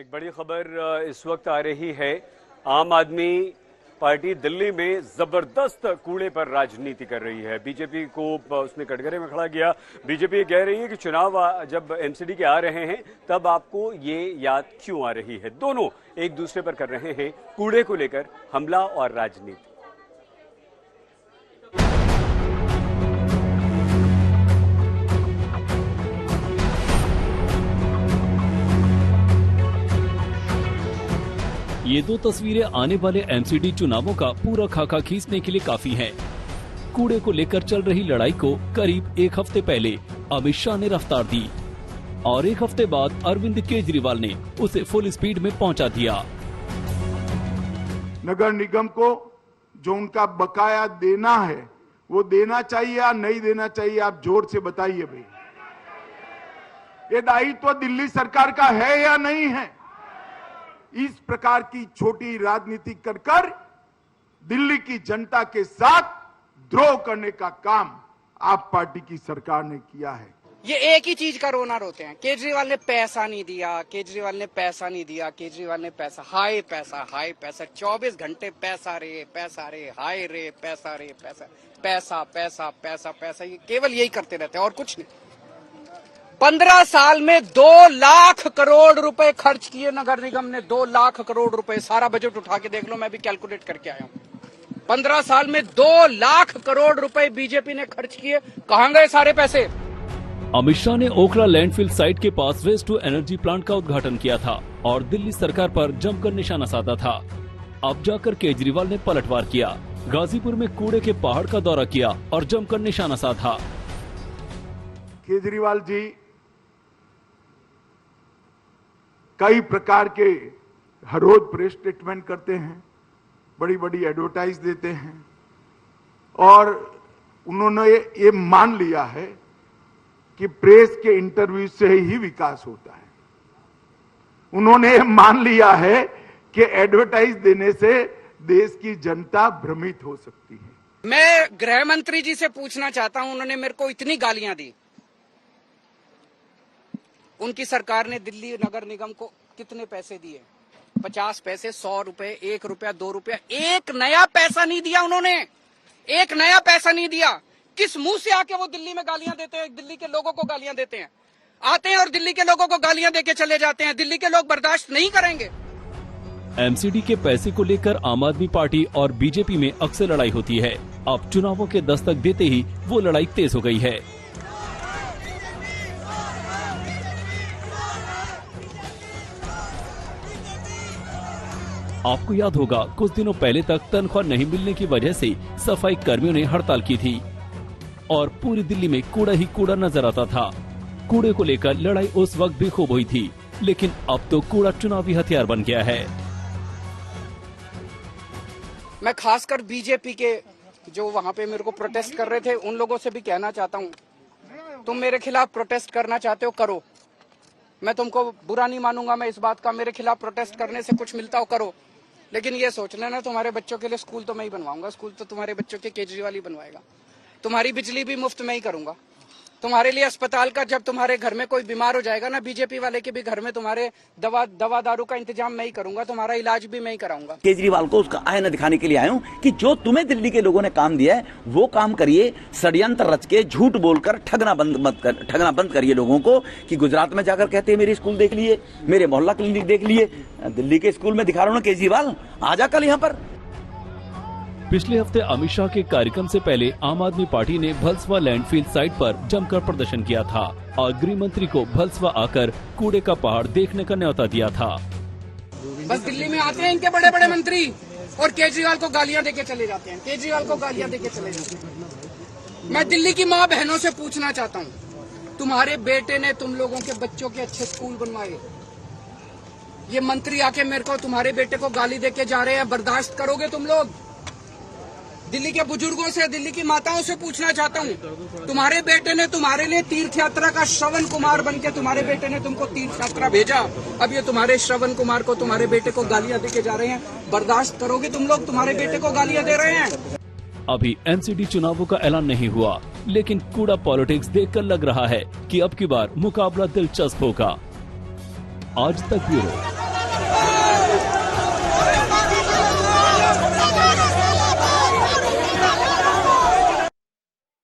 एक बड़ी खबर इस वक्त आ रही है। आम आदमी पार्टी दिल्ली में जबरदस्त कूड़े पर राजनीति कर रही है। बीजेपी को उसने कटघरे में खड़ा किया। बीजेपी कह रही है कि चुनाव जब एमसीडी के आ रहे हैं तब आपको ये याद क्यों आ रही है। दोनों एक दूसरे पर कर रहे हैं कूड़े को लेकर हमला और राजनीति। ये दो तस्वीरें आने वाले एमसीडी चुनावों का पूरा खाका खींचने के लिए काफी हैं। कूड़े को लेकर चल रही लड़ाई को करीब एक हफ्ते पहले अमित शाह ने रफ्तार दी और एक हफ्ते बाद अरविंद केजरीवाल ने उसे फुल स्पीड में पहुंचा दिया। नगर निगम को जो उनका बकाया देना है वो देना चाहिए या नहीं देना चाहिए, आप जोर से बताइए भाई। ये दायित्व दिल्ली सरकार का है या नहीं है? इस प्रकार की छोटी राजनीति कर दिल्ली की जनता के साथ द्रोह करने का काम आप पार्टी की सरकार ने किया है। ये एक ही चीज का रोना रोते हैं, केजरीवाल ने पैसा नहीं दिया, केजरीवाल ने पैसा नहीं दिया, केजरीवाल ने पैसा, हाय पैसा 24 घंटे पैसा रे, हाय रे, पैसा रे, पैसा, ये केवल यही करते रहते हैं और कुछ नहीं। 15 साल में 2 लाख करोड़ रुपए खर्च किए नगर निगम ने, 2 लाख करोड़ रुपए। सारा बजट उठा के देख लो, मैं भी कैलकुलेट करके आया हूं। 15 साल में 2 लाख करोड़ रुपए बीजेपी ने खर्च किए। कहां गए सारे पैसे? अमित शाह ने ओखला लैंडफिल साइट के पास वेस्ट टू एनर्जी प्लांट का उद्घाटन किया था और दिल्ली सरकार पर जमकर निशाना साधा था। अब जाकर केजरीवाल ने पलटवार किया, गाजीपुर में कूड़े के पहाड़ का दौरा किया और जमकर निशाना साधा। केजरीवाल जी कई प्रकार के हर रोज प्रेस स्टेटमेंट करते हैं, बड़ी बड़ी एडवर्टाइज देते हैं और उन्होंने ये मान लिया है कि प्रेस के इंटरव्यू से ही विकास होता है। उन्होंने मान लिया है कि एडवर्टाइज देने से देश की जनता भ्रमित हो सकती है। मैं गृह मंत्री जी से पूछना चाहता हूं, उन्होंने मेरे को इतनी गालियां दी। उनकी सरकार ने दिल्ली नगर निगम को कितने पैसे दिए? 50 पैसे, 100 रुपए, 1 रुपया, 2 रुपया, एक नया पैसा नहीं दिया उन्होंने, एक नया पैसा नहीं दिया। किस मुंह से आके वो दिल्ली में गालियां देते हैं, दिल्ली के लोगों को गालियां देते हैं? आते हैं और दिल्ली के लोगों को गालियां देके चले जाते हैं। दिल्ली के लोग बर्दाश्त नहीं करेंगे। एमसीडी के पैसे को लेकर आम आदमी पार्टी और बीजेपी में अक्सर लड़ाई होती है। अब चुनावों के दस्तक देते ही वो लड़ाई तेज हो गई है। आपको याद होगा, कुछ दिनों पहले तक तनख्वाह नहीं मिलने की वजह से सफाई कर्मियों ने हड़ताल की थी और पूरी दिल्ली में कूड़ा ही कूड़ा नजर आता था। कूड़े को लेकर लड़ाई उस वक्त भी खूब हुई थी, लेकिन अब तो कूड़ा चुनावी हथियार बन गया है। मैं खासकर बीजेपी के जो वहां पे मेरे को प्रोटेस्ट कर रहे थे उन लोगों से भी कहना चाहता हूं, तुम मेरे खिलाफ प्रोटेस्ट करना चाहते हो, करो। मैं तुमको बुरा नहीं मानूंगा, मैं इस बात का, मेरे खिलाफ प्रोटेस्ट करने से कुछ मिलता हो करो, लेकिन ये सोच लेना तुम्हारे बच्चों के लिए स्कूल तो मैं ही बनवाऊंगा, स्कूल तो तुम्हारे बच्चों के केजरीवाल ही बनवाएगा। तुम्हारी बिजली भी मुफ्त में ही करूंगा। तुम्हारे लिए अस्पताल का, जब तुम्हारे घर में कोई बीमार हो जाएगा ना, बीजेपी वाले के भी घर में तुम्हारे दवा दारू का इंतजाम मैं ही करूंगा, तुम्हारा इलाज भी मैं ही कराऊंगा। केजरीवाल को उसका आईना दिखाने के लिए आया हूँ कि जो तुम्हें दिल्ली के लोगों ने काम दिया है वो काम करिए। षड्यंत्र रच के झूठ बोलकर ठगना बंद करिए लोगों को कि गुजरात में जाकर कहते हैं मेरे स्कूल देख लिए, मेरे मोहल्ला क्लिनिक देख लिए। दिल्ली के स्कूल में दिखा रहा हूँ ना केजरीवाल, आजा कल यहाँ पर। पिछले हफ्ते अमित शाह के कार्यक्रम से पहले आम आदमी पार्टी ने भलसवा लैंडफिल साइट पर जमकर प्रदर्शन किया था और गृह मंत्री को भलसवा आकर कूड़े का पहाड़ देखने का न्योता दिया था। बस दिल्ली में आते हैं इनके बड़े बड़े मंत्री और केजरीवाल को गालियां देके चले जाते हैं, केजरीवाल को गालियां देके चले जाते हैं। मैं दिल्ली की माँ बहनों से पूछना चाहता हूँ, तुम्हारे बेटे ने तुम लोगों के बच्चों के अच्छे स्कूल बनवाए, ये मंत्री आके मेरे को तुम्हारे बेटे को गाली देके जा रहे हैं, बर्दाश्त करोगे तुम लोग? दिल्ली के बुजुर्गों से, दिल्ली की माताओं से पूछना चाहता हूँ, तुम्हारे बेटे ने तुम्हारे लिए तीर्थ यात्रा का श्रवण कुमार बनके तुम्हारे बेटे ने तुमको तीर्थ यात्रा भेजा, अब ये तुम्हारे श्रवण कुमार को, तुम्हारे बेटे को गालियां देके जा रहे हैं, बर्दाश्त करोगे तुम लोग? तुम्हारे बेटे को गालियां दे रहे हैं। अभी एमसीडी चुनावों का ऐलान नहीं हुआ, लेकिन कूड़ा पॉलिटिक्स देखकर लग रहा है कि अब की बार मुकाबला दिलचस्प होगा। आज तक ब्यूरो।